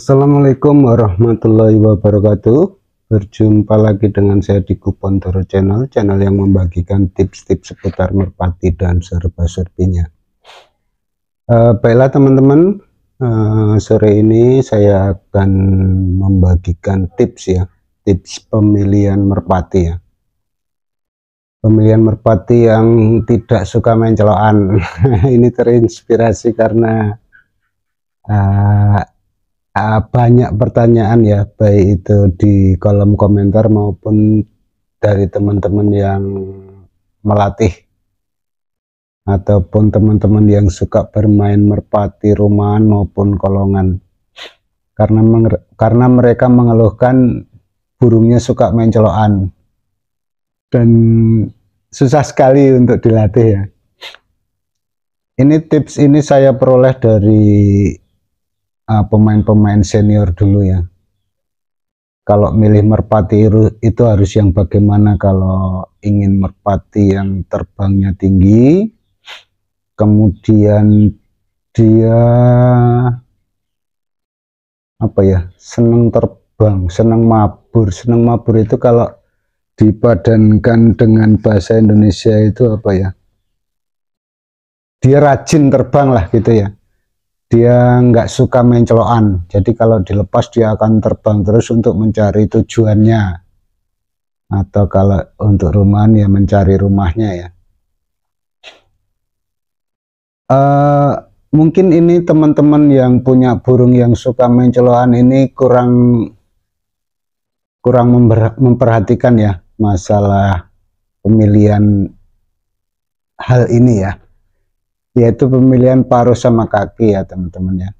Assalamualaikum warahmatullahi wabarakatuh. Berjumpa lagi dengan saya di Kupontoro Channel yang membagikan tips-tips seputar merpati dan serba-serbinya. Baiklah teman-teman, sore ini saya akan membagikan tips pemilihan merpati ya. Pemilihan merpati yang tidak suka main celokan. Ini terinspirasi karena banyak pertanyaan ya, baik itu di kolom komentar maupun dari teman-teman yang melatih ataupun teman-teman yang suka bermain merpati rumahan maupun kolongan, karena mereka mengeluhkan burungnya suka main celokan dan susah sekali untuk dilatih ya. Ini tips ini saya peroleh dari pemain-pemain senior dulu ya. Kalau milih merpati itu harus yang bagaimana. Kalau ingin merpati yang terbangnya tinggi, kemudian dia senang terbang, senang mabur. Senang mabur itu kalau dipadankan dengan bahasa Indonesia itu dia rajin terbang lah gitu ya. Dia nggak suka main celokan, jadi kalau dilepas dia akan terbang terus untuk mencari tujuannya, atau kalau untuk rumahan ya mencari rumahnya ya. Mungkin ini teman-teman yang punya burung yang suka main celokan ini kurang memperhatikan ya masalah pemilihan hal ini ya, yaitu pemilihan paruh sama kaki ya teman-teman ya.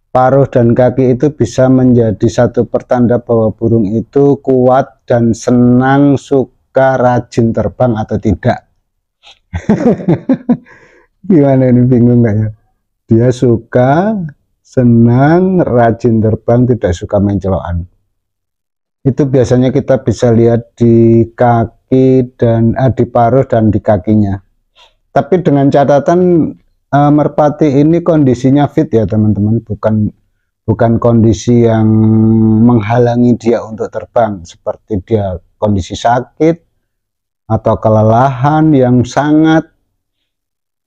Paruh dan kaki itu bisa menjadi satu pertanda bahwa burung itu kuat dan senang, suka, rajin terbang atau tidak. Gimana ini, bingung nggak ya? Dia suka, senang, rajin terbang, tidak suka main celokan. Itu biasanya kita bisa lihat di kaki dan di paruh dan di kakinya. Tapi dengan catatan merpati ini kondisinya fit ya teman-teman, bukan kondisi yang menghalangi dia untuk terbang, seperti dia kondisi sakit atau kelelahan yang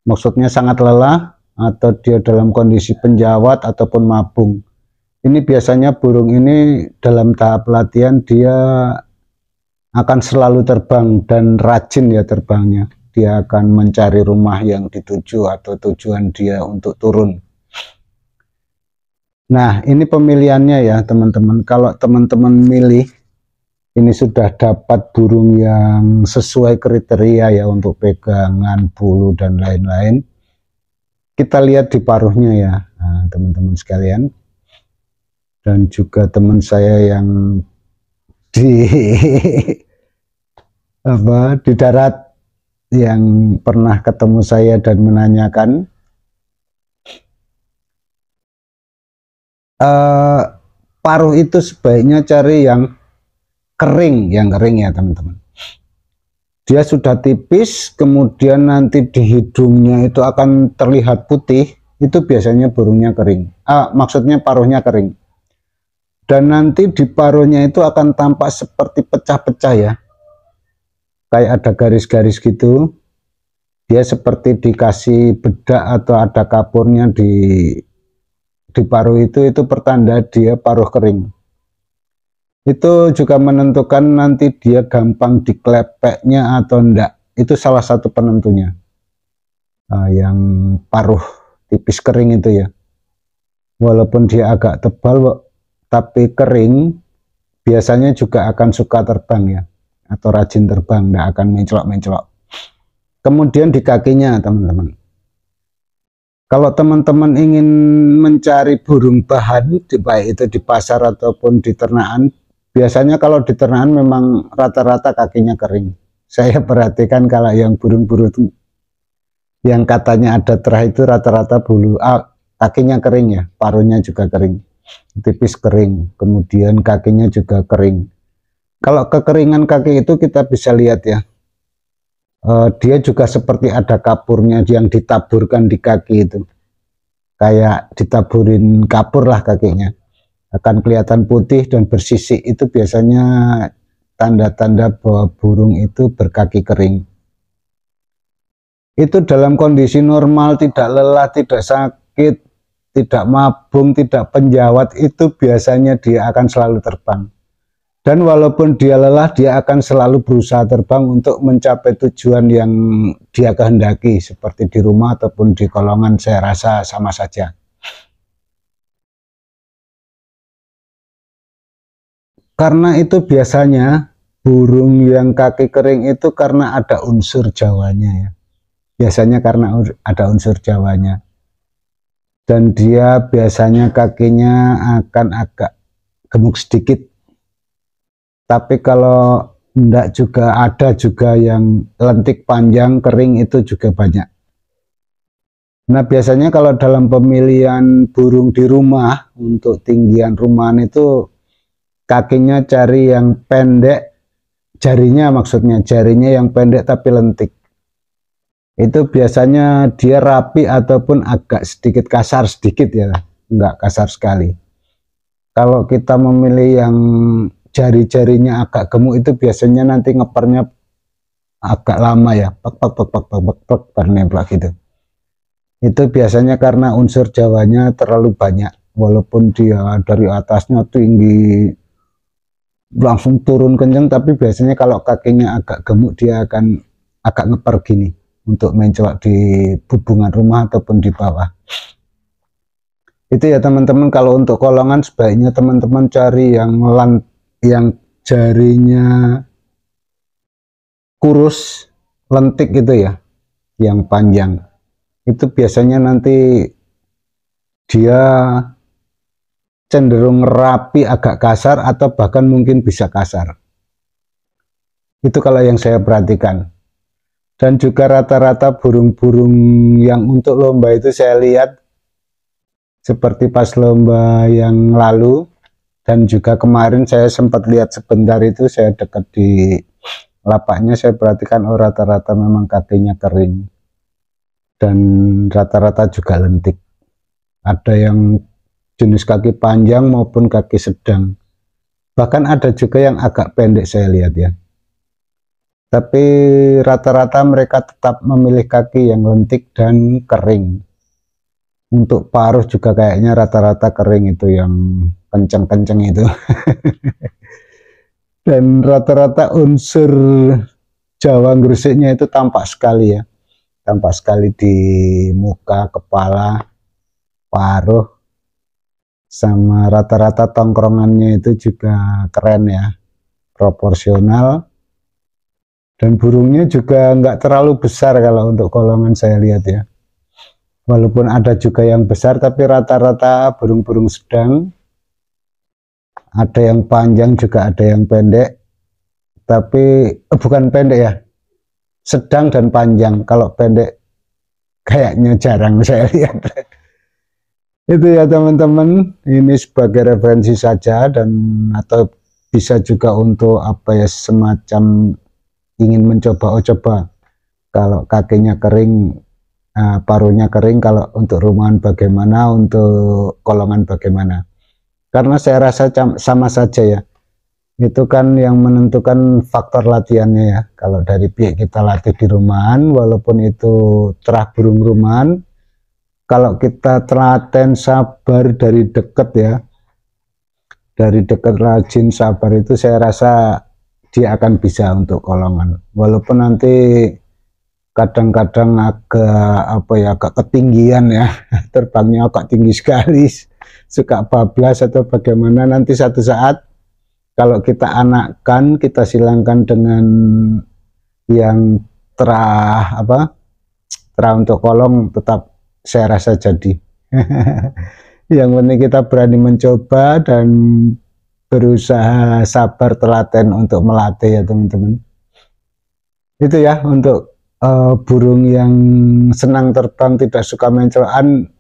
maksudnya sangat lelah, atau dia dalam kondisi penjawat ataupun mabung. Ini biasanya burung ini dalam tahap latihan dia akan selalu terbang dan rajin ya terbangnya. Dia akan mencari rumah yang dituju atau tujuan dia untuk turun. Nah, ini pemilihannya ya teman-teman. Kalau teman-teman milih, ini sudah dapat burung yang sesuai kriteria ya untuk pegangan, bulu dan lain-lain. Kita lihat di paruhnya ya, teman-teman sekalian. Dan juga teman saya yang di darat yang pernah ketemu saya dan menanyakan, paruh itu sebaiknya cari yang kering ya teman-teman. Dia sudah tipis, kemudian nanti di hidungnya itu akan terlihat putih, itu biasanya burungnya kering. Maksudnya paruhnya kering. Dan nanti di paruhnya itu akan tampak seperti pecah-pecah ya. Kayak ada garis-garis gitu. Dia seperti dikasih bedak atau ada kapurnya di paruh itu pertanda dia paruh kering. Itu juga menentukan nanti dia gampang diklepeknya atau enggak. Itu salah satu penentunya. Yang paruh tipis kering itu ya. Walaupun dia agak tebal tapi kering, biasanya juga akan suka terbang ya, atau rajin terbang, enggak akan mencelok-mencelok. Kemudian di kakinya teman-teman. Kalau teman-teman ingin mencari burung bahan, baik itu di pasar ataupun di ternakan, biasanya kalau di ternakan memang rata-rata kakinya kering. Saya perhatikan kalau yang burung-burung yang katanya ada terah itu rata-rata kakinya kering ya, paruhnya juga kering, tipis kering, kemudian kakinya juga kering. Kalau kekeringan kaki itu kita bisa lihat ya, dia juga seperti ada kapurnya yang ditaburkan di kaki itu, kayak ditaburin kapur lah kakinya. akan kelihatan putih dan bersisik. Itu biasanya tanda-tanda bahwa burung itu berkaki kering. Itu dalam kondisi normal, tidak lelah, tidak sakit, tidak mabung, tidak penjawat, itu biasanya dia akan selalu terbang. Dan walaupun dia lelah, dia akan selalu berusaha terbang untuk mencapai tujuan yang dia kehendaki, seperti di rumah ataupun di kolongan, saya rasa sama saja. Karena itu biasanya burung yang kaki kering itu karena ada unsur Jawanya ya. Biasanya karena ada unsur Jawanya. Dan dia biasanya kakinya akan agak gemuk sedikit. Tapi kalau enggak juga ada juga yang lentik panjang kering, itu juga banyak. Nah biasanya kalau dalam pemilihan burung di rumah untuk tinggian rumahan itu kakinya cari yang pendek, jarinya maksudnya, jarinya yang pendek tapi lentik. Itu biasanya dia rapi ataupun agak sedikit kasar sedikit ya, enggak kasar sekali. Kalau kita memilih yang jari-jarinya agak gemuk itu biasanya nanti ngepernya agak lama ya, pak nemplak gitu. Itu biasanya karena unsur Jawanya terlalu banyak, walaupun dia dari atasnya tinggi langsung turun kenceng, tapi biasanya kalau kakinya agak gemuk dia akan agak ngeper gini untuk mencolok di bubungan rumah ataupun di bawah. Itu ya teman-teman, kalau untuk kolongan sebaiknya teman-teman cari yang jarinya kurus, lentik gitu ya, yang panjang. Itu biasanya nanti dia cenderung rapi, agak kasar, atau bahkan mungkin bisa kasar. Itu kalau yang saya perhatikan. Dan juga rata-rata burung-burung yang untuk lomba itu saya lihat seperti pas lomba yang lalu, dan juga kemarin saya sempat lihat sebentar itu, saya dekat di lapaknya, saya perhatikan oh rata-rata memang kakinya kering dan rata-rata juga lentik. Ada yang jenis kaki panjang maupun kaki sedang, bahkan ada juga yang agak pendek saya lihat ya. Tapi rata-rata mereka tetap memilih kaki yang lentik dan kering. Untuk paruh juga kayaknya rata-rata kering, itu yang kenceng-kenceng itu. Dan rata-rata unsur Jawa grusiknya itu tampak sekali ya. Tampak sekali di muka, kepala, paruh, sama rata-rata tongkrongannya itu juga keren ya, proporsional. Dan burungnya juga nggak terlalu besar kalau untuk kolongan saya lihat ya. Walaupun ada juga yang besar, tapi rata-rata burung-burung sedang. Ada yang panjang juga ada yang pendek. Tapi bukan pendek ya, sedang dan panjang. Kalau pendek kayaknya jarang saya lihat. Itu ya teman-teman, ini sebagai referensi saja, dan atau bisa juga untuk apa ya, semacam ingin mencoba kalau kakinya kering, paruhnya kering, kalau untuk rumahan bagaimana, untuk kolongan bagaimana. Karena saya rasa sama saja ya, itu kan yang menentukan faktor latihannya ya. Kalau dari pihak kita latih di rumahan, walaupun itu terah burung rumahan, kalau kita telaten sabar dari dekat ya, dari dekat rajin sabar, itu saya rasa dia akan bisa untuk kolongan. Walaupun nanti kadang-kadang agak apa ya, agak ketinggian ya, terbangnya agak tinggi sekali, suka bablas atau bagaimana, nanti satu saat kalau kita anakkan, kita silangkan dengan yang terah untuk kolong, tetap saya rasa jadi. Yang penting kita berani mencoba dan berusaha sabar telaten untuk melatih ya teman-teman. Itu ya untuk burung yang senang terbang, tidak suka mencelokan,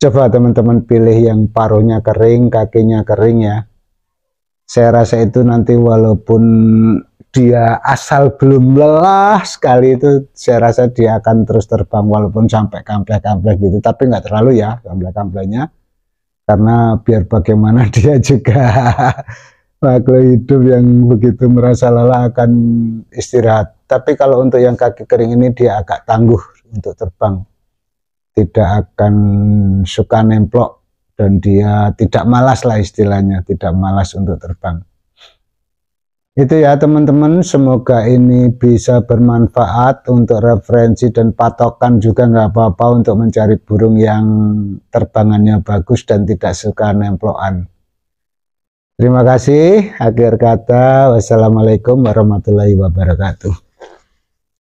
coba teman-teman pilih yang paruhnya kering, kakinya kering ya. Saya rasa itu nanti walaupun dia asal belum lelah sekali, itu saya rasa dia akan terus terbang walaupun sampai kamplek-kamplek gitu, tapi nggak terlalu ya kamplek-kampleknya. karena biar bagaimana dia juga makhluk hidup yang begitu merasa lelah akan istirahat. Tapi kalau untuk yang kaki kering ini dia agak tangguh untuk terbang, tidak akan suka nemplok, dan dia tidak malas lah istilahnya, tidak malas untuk terbang. Itu ya teman-teman, semoga ini bisa bermanfaat untuk referensi dan patokan juga, nggak apa-apa untuk mencari burung yang terbangannya bagus dan tidak suka nemplokan. Terima kasih. Akhir kata, wassalamualaikum warahmatullahi wabarakatuh.